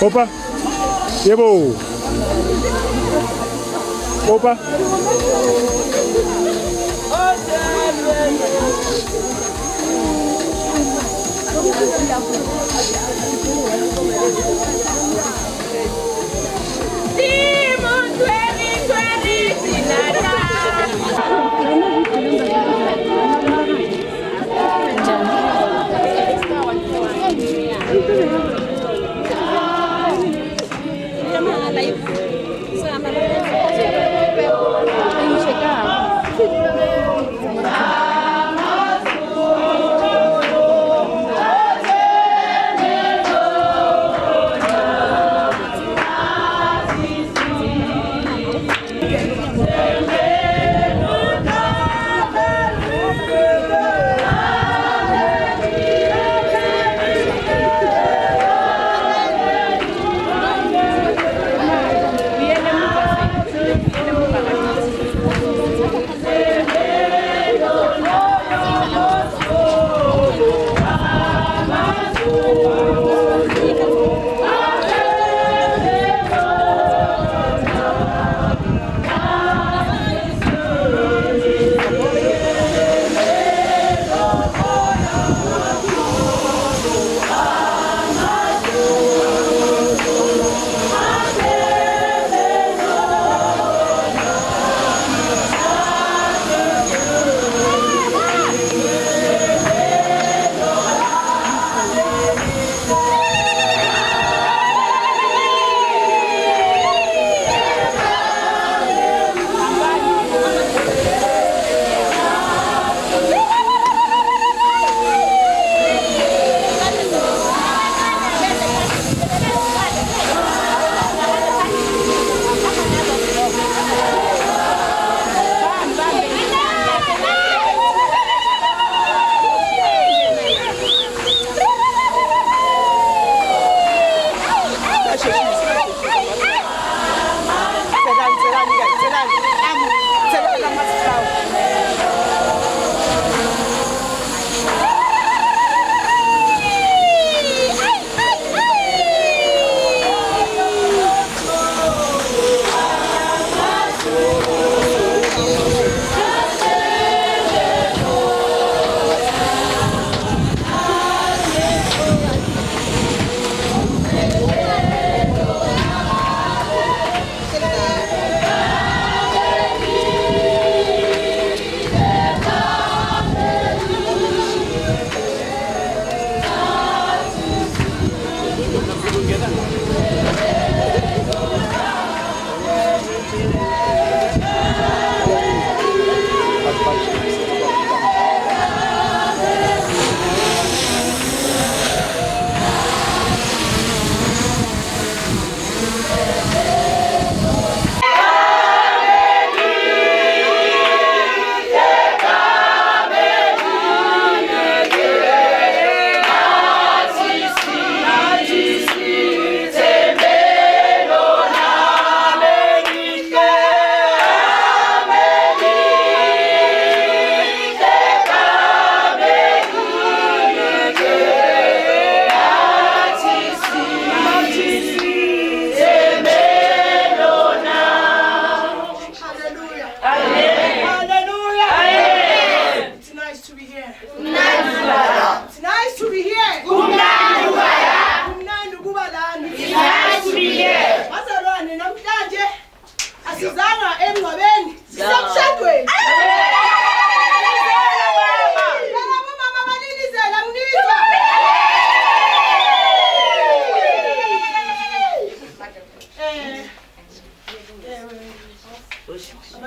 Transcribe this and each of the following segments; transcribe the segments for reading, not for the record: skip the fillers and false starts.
Opa. Yebo. Opa.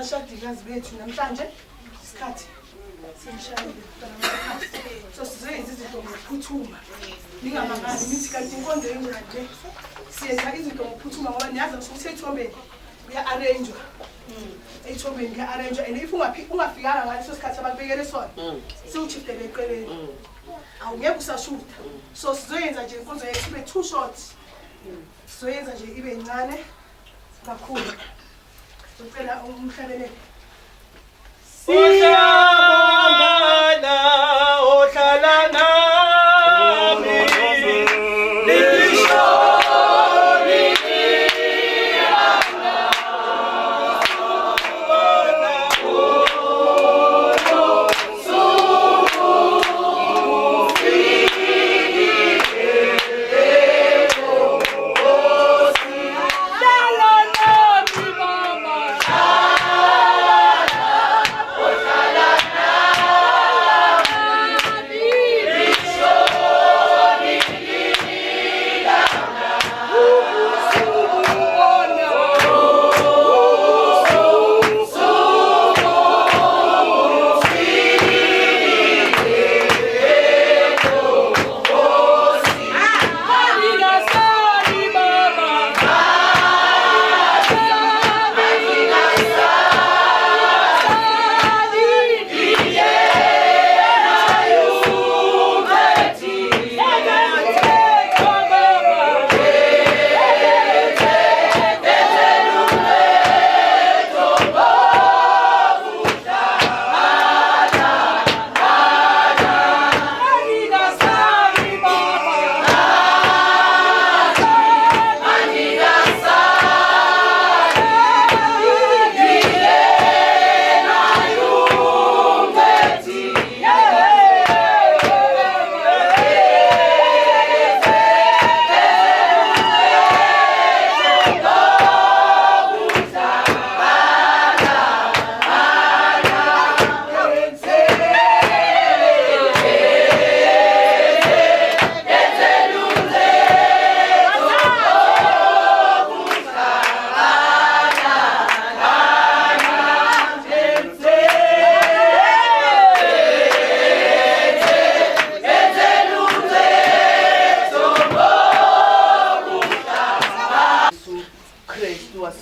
abashadikazi bethu namhlanje isikhathi simshayile so sizoyenza izinto ngokuphuthuma ningamangani nithi kanti inkonzo yengula nje siyenza izinto ngokuphuthuma ngoba niyazi ukuthi ethombeni uya-arrangewa ethombeni kuya-arrangewa and if ungafikanga ngaleso sikhathi abakubekele sona siwuchiftele eqeleni awungeke usashutha so sizoyenza nje inkonzo yethu ibe too short sizoyenza nje ibe incane kakhulu Socela umhlabelele. Siyabonga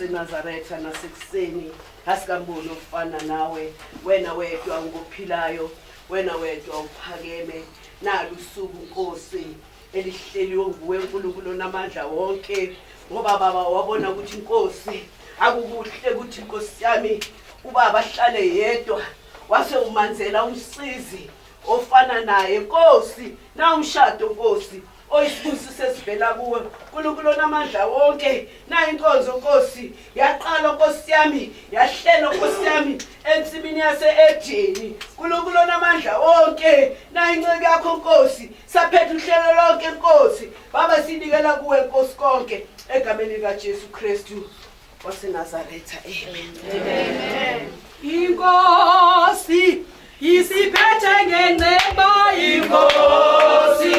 waseNazaretha nasekuseni asikamboni ofana nawe, wena wedwa ngophilayo, wena wedwa uphakeme. Nalu usuku Nkosi elihleliwe nguwe uNkulunkulu namandla wonke, ngoba baba wabona ukuthi Nkosi akukuhle ukuthi Nkosi yami ubaba ahlale yedwa, wase umanzela umsizi ofana naye Nkosi. Na umshado Nkosi oyisibusi sesivela kuwe uNkulunkulu namandla wonke. Na inkonzo Nkosi yaqala Nkosi yami, yahlelo Nkosi yami ensimini yase-Edeni uNkulunkulu namandla wonke. Na inceke yakho Nkosi saphethe uhlelo lonke Nkosi. Baba sinikela kuwe Nkosi konke egameni likaJesu Kristu waseNazaretha. Amen. Inkosi isiphethe ngenxeba, inkosi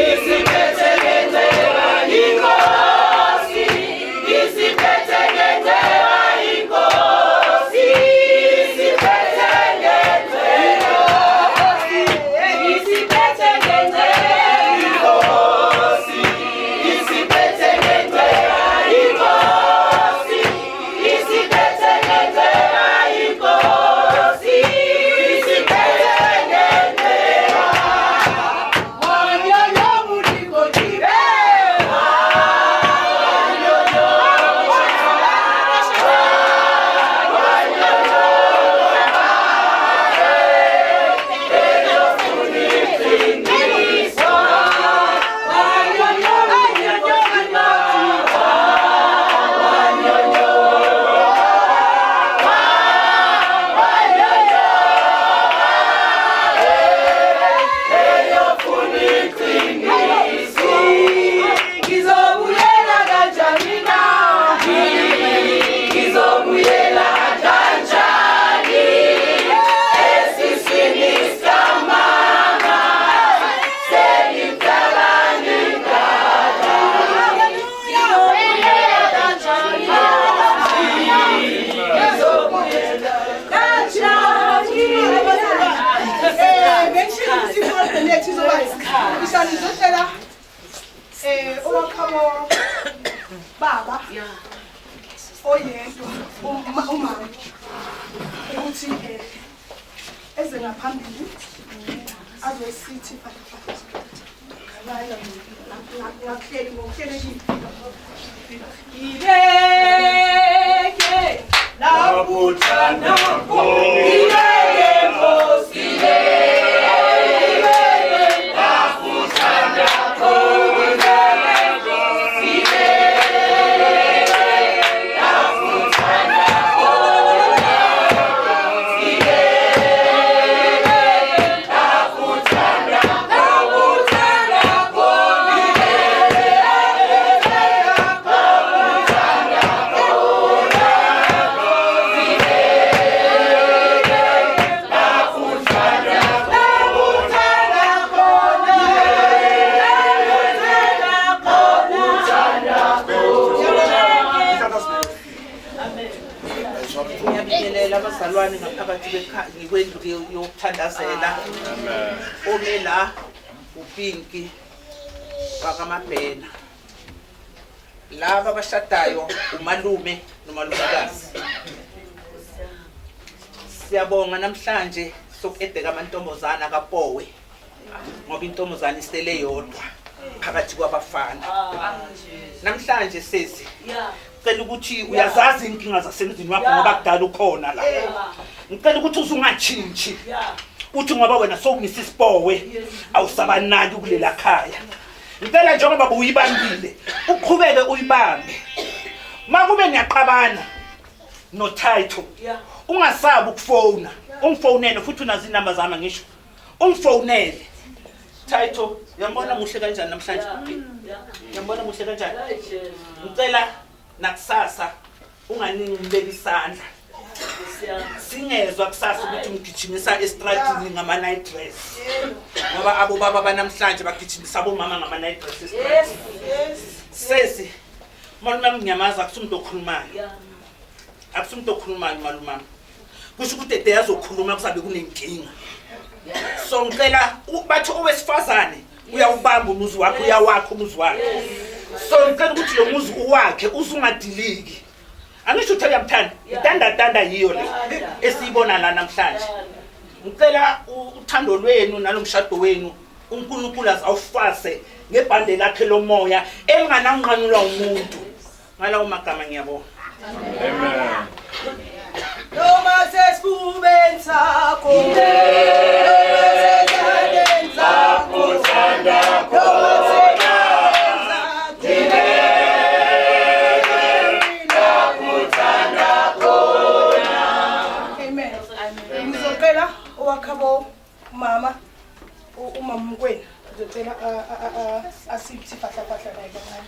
isiphethe ngenxeba, inkosi isiphethe ngenxeba, inkosi isiphethe ngenxeba, isiphethe ngenxeba, inkosi isiphethe ngenxeba, inkosi isiphethe ngenxeba, inkosi baba oyedwa umama ukuthi eze ngaphambili azosithi ngahleli ngokuhlelekile ibeke lapho uthanda khona ibeke Nkosi abazalwane ngaphakathi kwendlu yokuthandazela. Ome la uPinki wakamabhena. Laba abashadayo umalume nomalumekazi. Siyabonga namhlanje sokudeka amantombazana kaPowe, ngoba intombazana isele yodwa phakathi kwabafana. Namhlanje sesi ngicela ukuthi uyazazi inkinga zasemzini wakho ngoba kudala ukhona la. Ngicela ukuthi uzungachintshi uthi ngoba wena sowumisisi Powe awusabanandi kulela khaya. Ngicela njengoba uyibambile uqhubeke uyibambe. Makube niyaqabana no title ungasabi ukufona, ungifonele futhi unazi inamba zami ngisho. Ungifonele. Title yambona muhle kanjani namhlanje? Yambona muhle kanjani? Ngicela nakusasa unganingibeka isandla. Singezwe kusasa ukuthi ngigijimisa estradini ngama night dress. Ngoba abo baba banamhlanje bagijimisa abomama ngama night dress. Sesi malume ngiyamaza akusumuntu okhulumayo. Akusumuntu okhulumayo malume. Kusho ukuthi ede yazokhuluma kusabe kunenkinga. So ngicela bathi owesifazane uyawubamba umuzi wakho, uyawakha umuzi wakho. So ngicela ukuthi lo muzi uwakhe uzungadiliki. Angisho ukuthi uyamthanda. Itanda yiyo le esiyibona la namhlanje. Ngicela uthando lwenu nalomshado wenu uNkulunkulu azawufase ngebhande lakhe lomoya engananqanulwa umuntu. Ngalawo magama ngiyabonga. Amen. Noma sesifubeni sakho, Amen. Ngizocela owakhabo mama umama mkwena ngizocela asithi fahla naye kancane.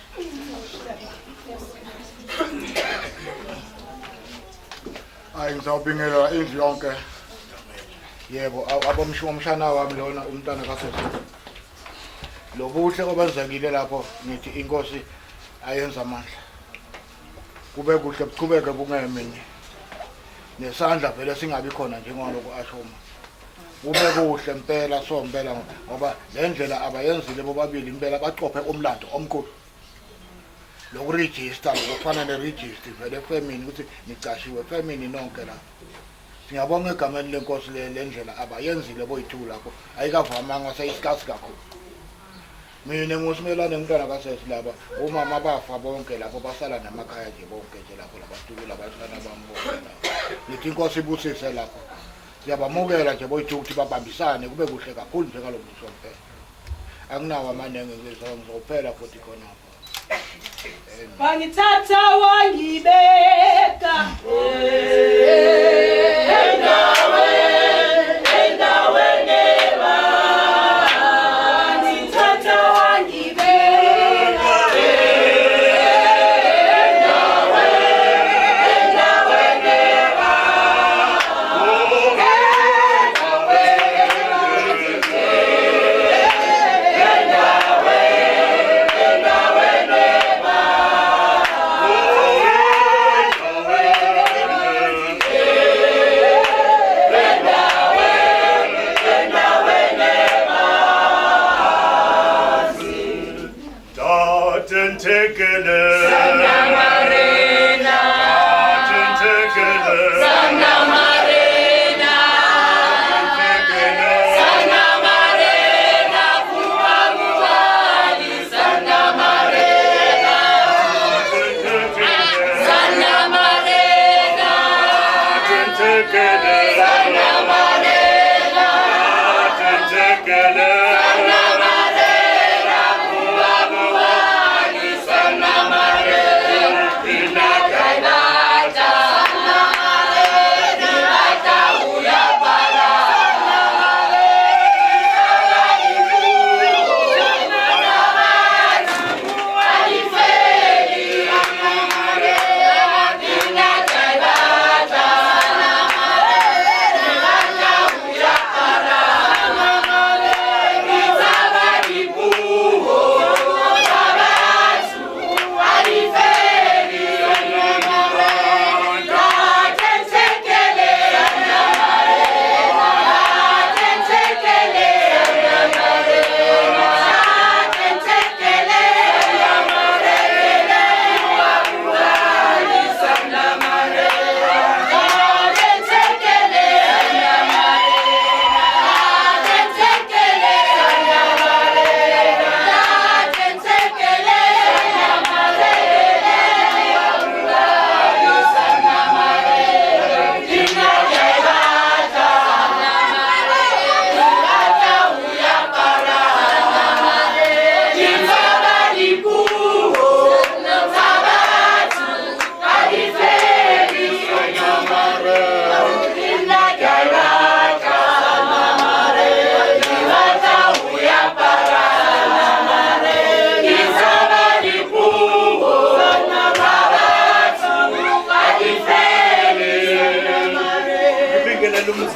Hayi ngizawubingelela indlu yonke. Yebo abomshana wami lona umntana kaSesi. Lo buhle obazakile lapho ngithi inkosi ayenza amandla. Kube kuhle kuqhubeke kungemini. Nesandla vele singabi khona njengaloko ashoma. Kube kuhle impela sompela ngoba le ndlela abayenzile bobabili impela baqophe umlando omkhulu. Lo register lokufana ne-register vele family ukuthi nicashiwe family nonke la. Siyabonga egameni lenkosi le ndlela abayenzile boyithu lapho ayikavamanga sayisikasi kakhulu. Mina ngosimelane umntwana kaSesi laba umama bafa bonke lapho basala namakhaya nje bonke nje lapho labatukula abantwana bambona. Nithi inkosi ibusise lapho. Siyabamukela nje boyithu ukuthi babambisane kube kuhle kakhulu njengalomuntu sompela. Anginawo amanenge ngizophela futhi khona. Wangithatha wangibeka endaweni wangithatha wangibeka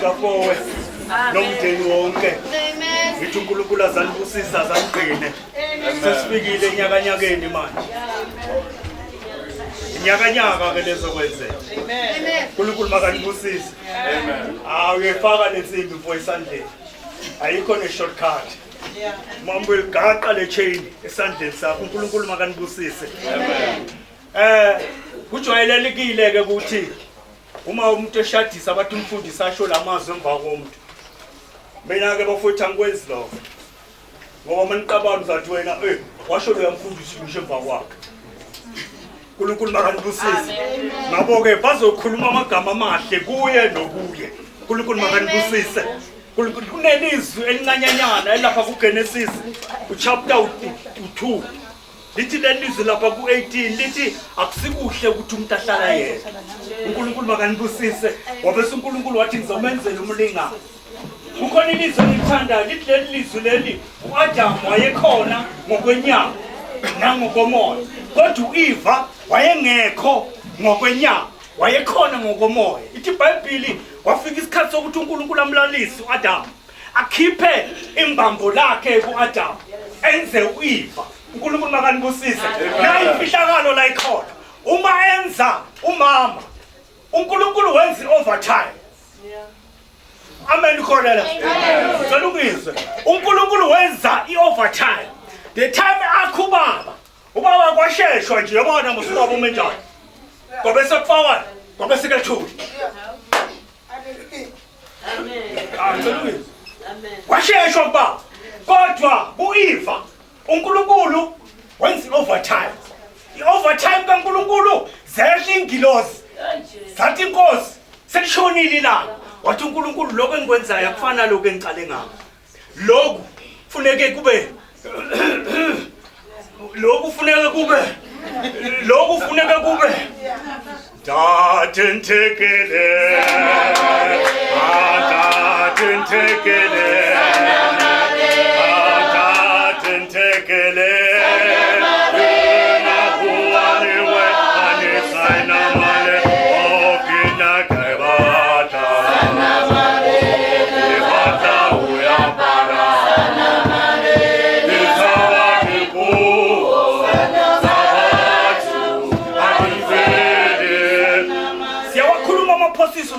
kaFowe nomndeni wonke. Ngithi uNkulunkulu azanibusisa azanigcine. Sesifikile enyakanyakeni manje. Inyakanyaka ke lezo kwenzeka. Amen. uNkulunkulu makanibusise. Amen. Uyefaka lensimbi mfo esandleni. Ayikho ne shortcut. Mambo eligaqa le chain esandleni sakho. uNkulunkulu makanibusise. Amen. Kujwayelekile ke ukuthi uma umuntu eshadisa abathi umfundisi asho lamazwi emva komuntu. Mina ke bafowethu angikwenzi lokho. Ngoba maniqabana uzathi wena washo lo yamfundisi ngisho emva kwakhe. uNkulunkulu makanibusise. Ngabo ke bazokhuluma amagama amahle kuye nokuye. uNkulunkulu makanibusise. Kunelizwi elincanyanyana elapha kuGenesis uchapter 2. Lithi lelizwi lapha ku18 lithi akusikuhle ukuthi umuntu ahlala yedwa. uNkulunkulu makanibusise. Ngoba uNkulunkulu wathi ngizomenzela umlingane. Kukhona ilizwi elithandayo lithi lelizwi leli uAdam wayekhona ngokwenyama nangokomoya. Kodwa uEva wayengekho ngokwenyama, wayekhona ngokomoya. Ithi iBhayibheli wafika isikhathi sokuthi uNkulunkulu amlalise uAdam, akhiphe imbambo lakhe kuAdam, enze uEva. uNkulunkulu makanibusise. Nayi imfihlakalo la ikhona. Uma enza umama, uNkulunkulu wenza overtime. Amen kholela. Salungise. uNkulunkulu wenza iovertime. The time akhubaba, ubaba kwasheshwa nje yabona musibaba umenjani. Ngoba sekufawani, ngoba sikethuli. Amen. Salungise. Amen. Kwasheshwa baba. Kodwa uEva uNkulunkulu wenza overtime. I-overtime kaNkulunkulu zehla ingilosi. Sathi inkosi selishonile ilanga. Wathi uNkulunkulu lokho engikwenzayo akufana lokho engicale ngakho. Lokhu funeke kube lokhu funeke kube datentekele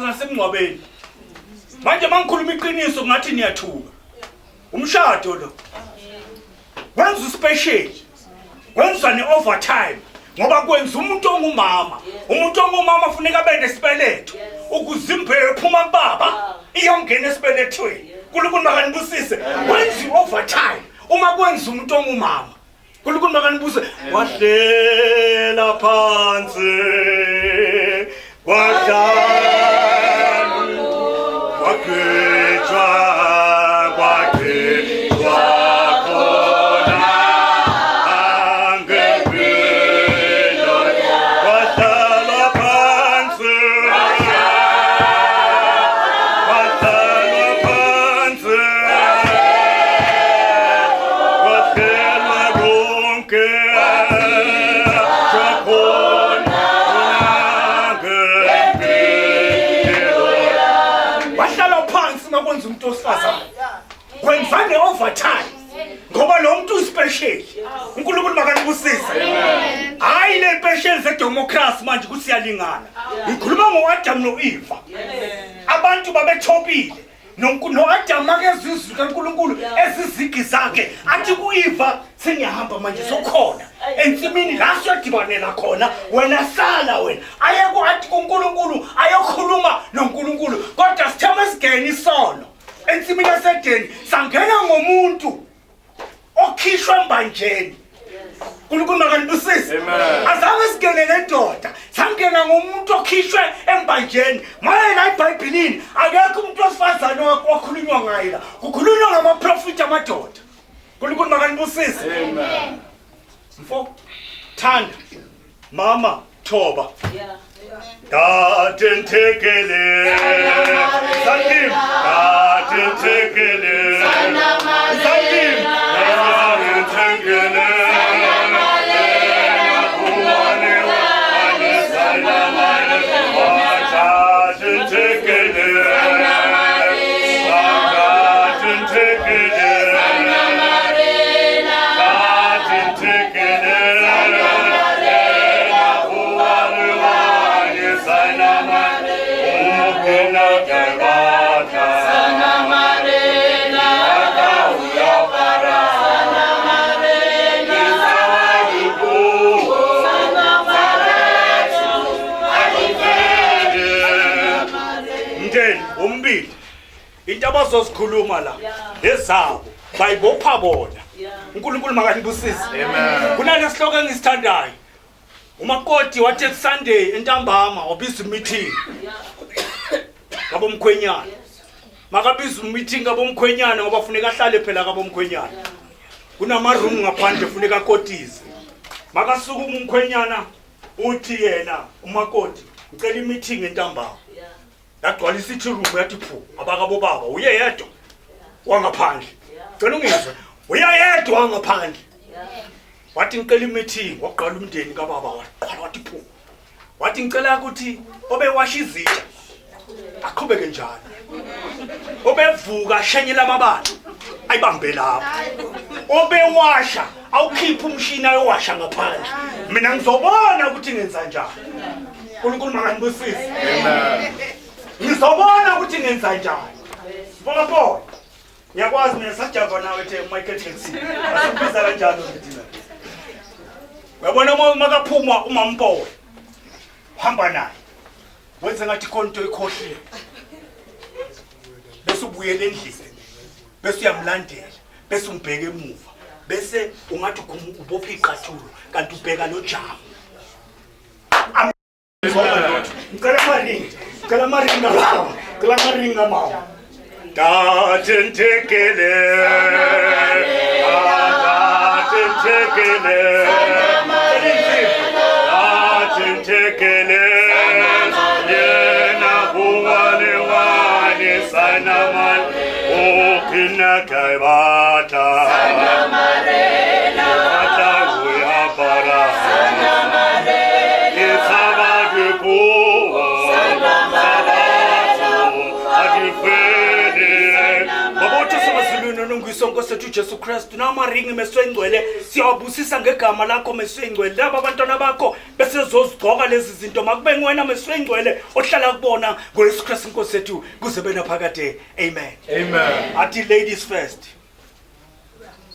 nasemngcwabeni. Manje mangikhuluma iqiniso ngathi niyathuka. Umshado lo wenza uspecial, wenza ne-overtime ngoba kwenza umuntu ongumama. Umuntu ongumama funeka abe nesibeletho ukuze imbewu ephuma kubaba iyongena esibelethweni. uNkulunkulu makanibusise. Wenza i-overtime uma kwenza umuntu ongumama. uNkulunkulu makanibusise. Wahlela phansi overtime ngoba lo muntu uspecial. uNkulunkulu makanibusise. Hayi le special zedemocracy manje ukuthi siyalingana. Ngikhuluma ngoAdam noEva. Abantu babethobile. noAdam makezwe izwi kaNkulunkulu ezizigi zakhe athi kuEva sengiyahamba manje sokhona ensimini la siyadibanela khona wena sala wena ayeke athi kuNkulunkulu ayokhuluma noNkulunkulu kodwa sithema sigene isono. Ensimini yasedeni sangena ngomuntu okhishwa embanjeni. uNkulunkulu makanibusise. Azange sigene nendoda, sangena ngomuntu okhishwe embanjeni. Maye la eBhayibhelini akekho umuntu osifazana okhulunywa ngaye la. Kukhulunywa ngamaprofeti amadoda. uNkulunkulu makanibusise. Amen. Mfo thanda mama thoba. Datentekele Salim datentekele Salim datentekele Sana Marina, into abazozikhuluma la ezabo bayibopha bona. uNkulunkulu makanibusise. Amen. Kunale sihloko engisithandayo. Umakoti wathi Sunday entambama wabiza meeting. Ngabo mkhwenyana. Makabiza meeting ngabo mkhwenyana ngoba kufuneka ahlale phela ngabo mkhwenyana. Kunama room ngaphandle kufuneka kotize. Makasuka umkhwenyana uthi yena umakoti ngicela meeting entambama. Yagcwala isithi room yathi phu abakabo baba uye yedwa wangaphandle. Cela ungizwe. Uye yedwa wangaphandle. Wathi ngicela meeting waqala umndeni kaBaba waqala wathi phu. Wathi ngicela ukuthi obewasha izitsha aqhubeke njalo. Obevuka shenyela amabala ayibambe lapho. Obewasha awukhipha umshini ayowasha ngaphandle. Mina ngizobona ukuthi ngenza njani. uNkulunkulu makanibusise. Amen. Ngizobona ukuthi ngenza njani. Bonapho. Ngiyakwazi mina sajava nawe ethe Michael Jackson. Asibiza kanjalo ngithina. Uyabona makaphuma uMampowe. Hamba naye. Wenze ngathi konto ikhohliwe. Bese ubuyele endlini. Bese uyamlandela. Bese umbheke emuva. Bese ungathi ubopha iqathulo kanti ubheka lo jamu. Ngicela maringa lawa. Ngicela maringa mawa. Datentekele. Datentekele. Yena buwane wane sanaman. Okina kaibata. Sanamarena. Bata uyapara. Sanamarena. Isabadu puwa. Nongisonko sethu Jesu Christ namaringi meswengcwele siyabusisa ngegama lakho meswengcwele laba abantwana bakho bese zozigcoka lezi zinto makube ngwena meswengcwele ohlala kubona ngoYesu Christ inkosi sethu kuze bena phakade. Amen. Amen. Athi ladies first.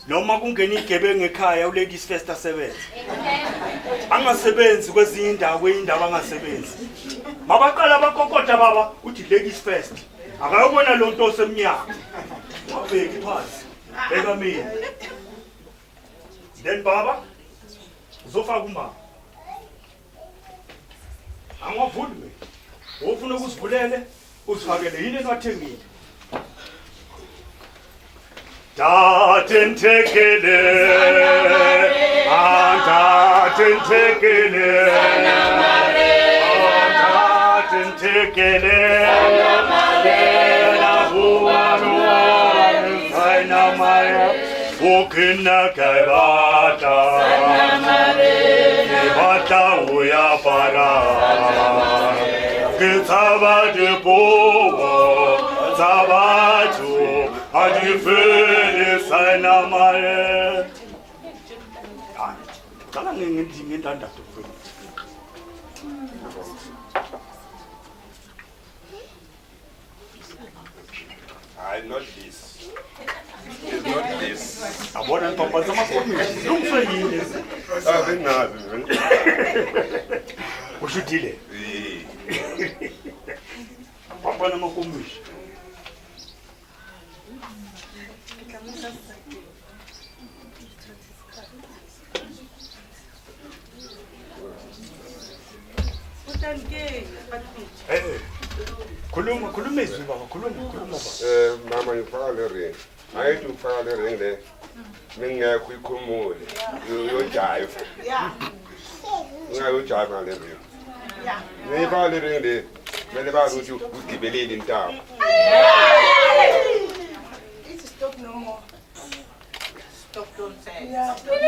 Noma kungena igebengu ekhaya ladies first asebenze. Angasebenzi kwezinye indawo angasebenzi. Mabaqala bakokota baba uthi ladies first. Akayobona lo nto osemnyaka. Wabheki phansi. Beka mina. Then baba uzofaka umama. Angavulwe. Ufuna ukusivulele usifakele yini engathengile. Datentekele. Datentekele. Datentekele. Ukina kaibata, bata uya para, kitaba povo, zabatu, adifele sana mare. Kala ngingindingi ndanda tufuni. Not this. It's not this. I want to papa sama komi. Don't say this. Ah, then na. Ushutile. Papa na makomi. Kuluma izwi baba, kuluma baba. Mama ngifaka le ring. Ayithi ufaka le ring le. Mingekho ikhumule. Yo jive. Yeah. Ngayo jive ngale ring. Yeah. Ngifaka le ring le. Mele bazi ukuthi ugibelele intaba. It's stop no more. Stop don't say. Yeah, stop don't say.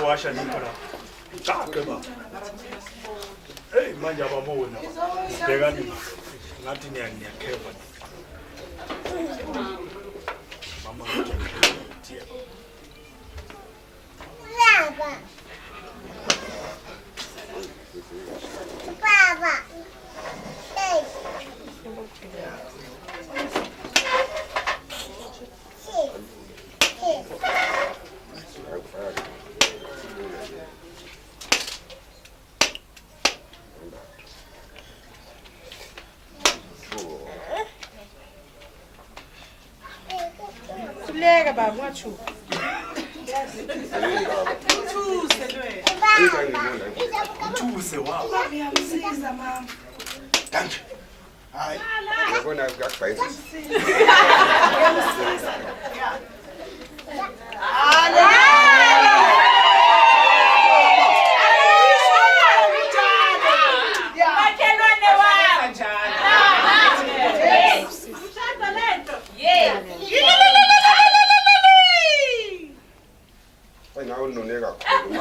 Washa nipora. Taka ba. Hey, manja bamona. Begani. Ngathi niyakeva. Mama ngithi. Baba. Hey. baba ungachuka. Uthuse wabo. Ngiyamsiza mama. Kanje. Hayi. Yabona kuyakubhayisa. Ngiyamsiza. Nawe unone kakhulu.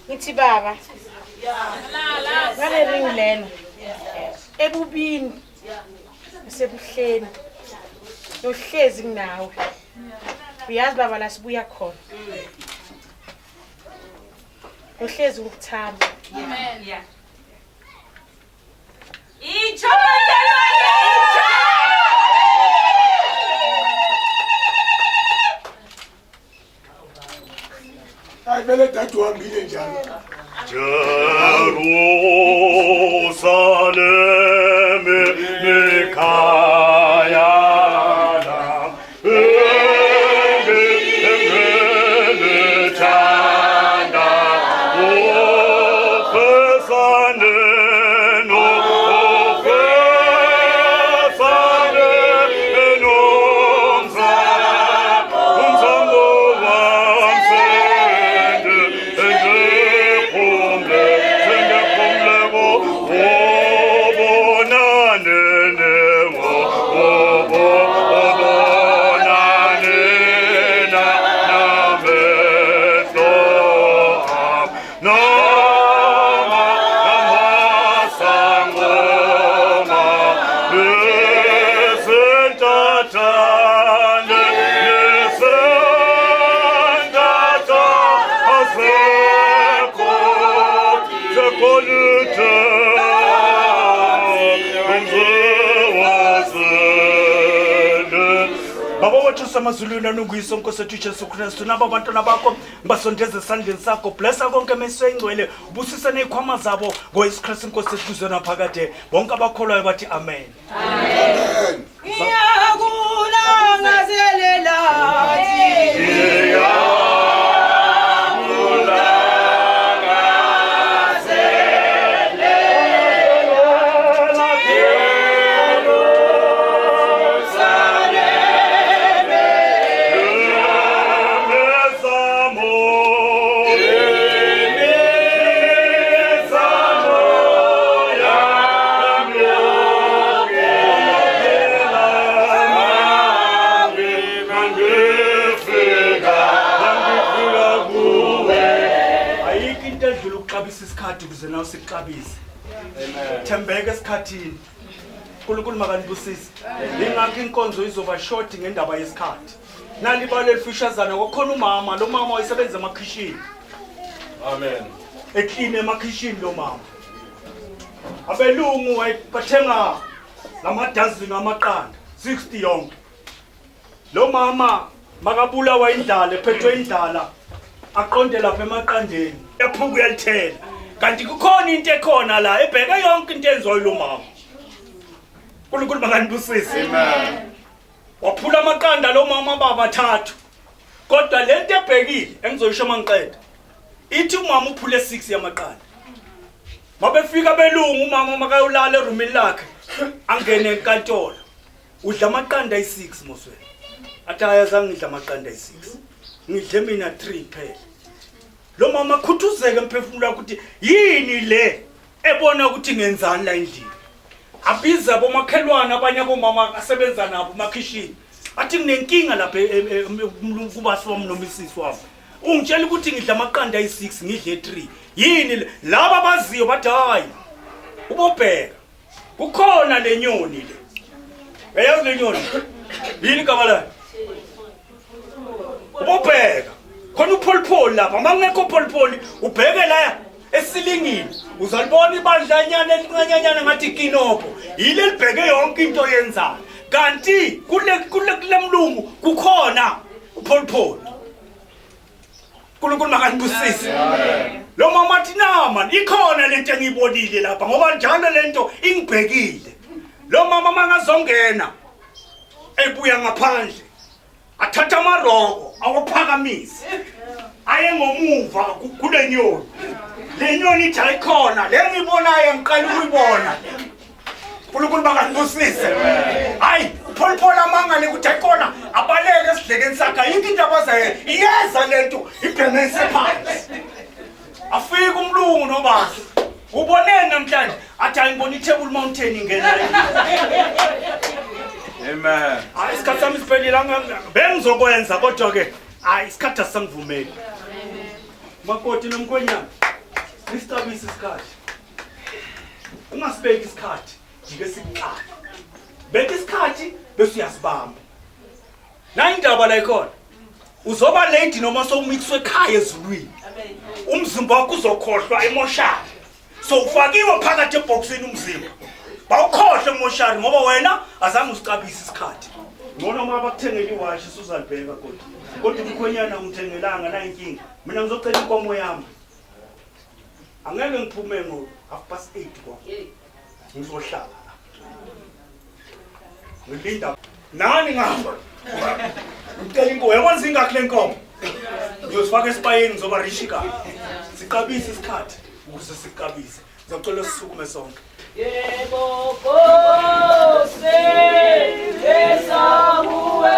Ngithi baba. Ngale ring lena. Ebubini. Sebuhleni. Nohlezi kunawe. Uyazi baba la sibuya khona. Uhlezi ukuthamba. Amen. Yeah. Hayi vele dadu uhambile njalo. Jerusalem mekhaya lami ngithanda ufesane Amazulwini anunguyise Nkosi yethu Jesu Kristu nabo abantwana bakho basondeze esandleni sakho blessa konke emeswe ingcwele ubusise nezikhwama zabo ngoYesu Kristu Nkosi yethu kuzona phakade bonke abakholwayo bathi amen. Amen. Ngiyakulangazelela isikhathi kuze nawe sikuxabise. Thembeke esikhathini. Nkulunkulu makanibusise. Ingakho inkonzo izoba short ngendaba yesikhathi. Nalibale elifishazana kokhona umama, lo mama wayesebenza emakhishini. Amen. Ekline emakhishini lo mama. Abelungu bathenga lamadazi ngamaqanda 60 yonke. Lo mama makabulawa indlala ephethwe indlala aqonde lapha emaqandeni. Ephuku yalithela. Kanti kukhona into ekhona la ebheka yonke into enziwayo lo mama. Nkulunkulu makanibusise. Amen. Waphula amaqanda lo mama babathathu. Kodwa lento ebhekile engizoyisho mangiqeda. Ithi umama uphule 6 yamaqanda. Mabefika belungu umama makayolala erumini lakhe angene enkantolo. Udla amaqanda ay6 moswena. Athi ayazange ngidla amaqanda ay6. Ngidle mina 3 phela. lo mama khuthuzeke emphefumulo wakhe ukuthi yini le ebona ukuthi ngenzani la endlini. Abiza bomakhelwane abanye abomama asebenza nabo emakhishini. Athi nginenkinga lapha kubasi wami nomisisi wami. Ungitshela ukuthi ngidla amaqanda ayi6 ngidle 3. Yini laba baziyo bathi hayi. Ubobheka. Kukhona lenyoni le. Eyazi lenyoni. Yini kabala? Ubobheka. Khona upholpholi lapha. Mangekho upholpholi ubheke la esilingini. Uzalibona ibandlanyana elincanyanyana ngathi kinopho. Yile libheke yonke into yenzayo. Kanti kule mlungu kukhona upholpholi. Kunkulunkulu makanibusise. Lo mama thina man ikhona lento engiyibonile lapha ngoba njalo lento ingibhekile. Lo mama mangazongena ebuya ngaphandle athatha amaroko awophakamisa aye ngomuva kule nyoni. Le nyoni ithi ayikhona le ngibonayo ngiqala ukuyibona. Kunkulunkulu makanibusise. Hayi upholphola mangale ukuthi ayikhona abaleke esidlekeni sakhe yinto into abazayo iyeza lento ibhemese phansi. Afika umlungu nobasi. Ubonene namhlanje athi ayibona iTable Mountain ingena. Amen. Hayi isikhathi sami siphelile bengizokwenza kodwa ke hayi isikhathi asangivumeli. Makoti nomkhwenyana. Istabisi isikhathi. Ungasibeki isikhathi jike sikuqala. Beka isikhathi bese uyasibamba. Na indaba la ikhona. Uzoba late noma sowumixwe ekhaya ezulwini. Umzimba wakho uzokhohlwa emoshari. So ufakiwe phakathi eboxini umzimba. Bawukhohle emoshari ngoba wena azange usicabise isikhathi. Ngona uma bakuthengela iwashi usuzalibheka kodwa. Kodwa umkhwenyana ungithengelanga la inkinga. Mina ngizocela inkomo yami. Angeke ngiphume ngo8:30 kwa. Ngizohlala. Ngilinda. Nani ngihamba? Ngicela inkomo yakwenza ingakho lenkomo. Ngiyosifaka esipayeni ngizoba rishika. Siqabise isikhathi ukuze siqabise. Ngizocela sisukume sonke. Yebo Nkosi esabuwe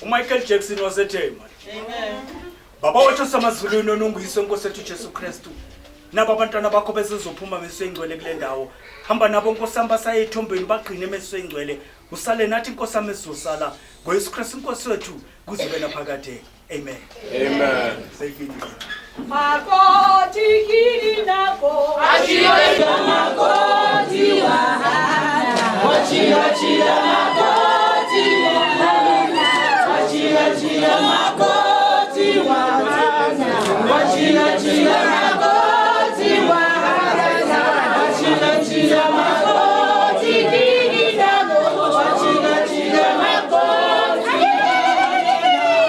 Michael Jackson wasethema. Amen. Baba wethu samazulwini onunguyise Nkosi yethu Jesu Kristu. Naba abantwana bakho besezophuma mesengcwele kule ndawo. Hamba nabo Nkosi hamba saye ethombeni bagcine mesengcwele. Usale nathi Nkosi amezosala ngoYesu Kristu Nkosi wethu kuze bena phakade. Amen. Amen. Sayifini. Makoti kili nako achira makoti wahana achira makoti wahana achira makoti wahana achira makoti wahana achira makoti kili nako achira makoti achira makoti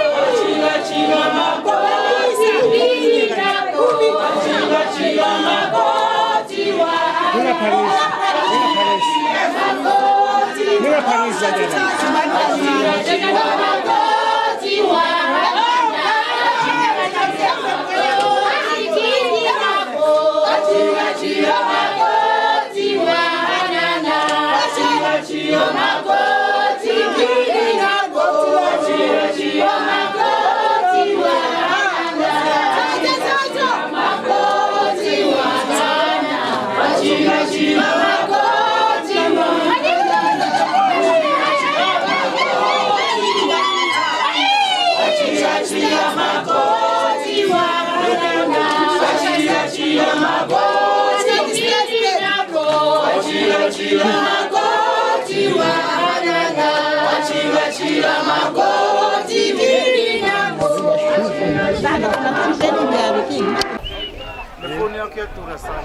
Wachira makoti wahanana. Wachira makoti virinamo. Telefoni yake yatura sana.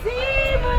Simu,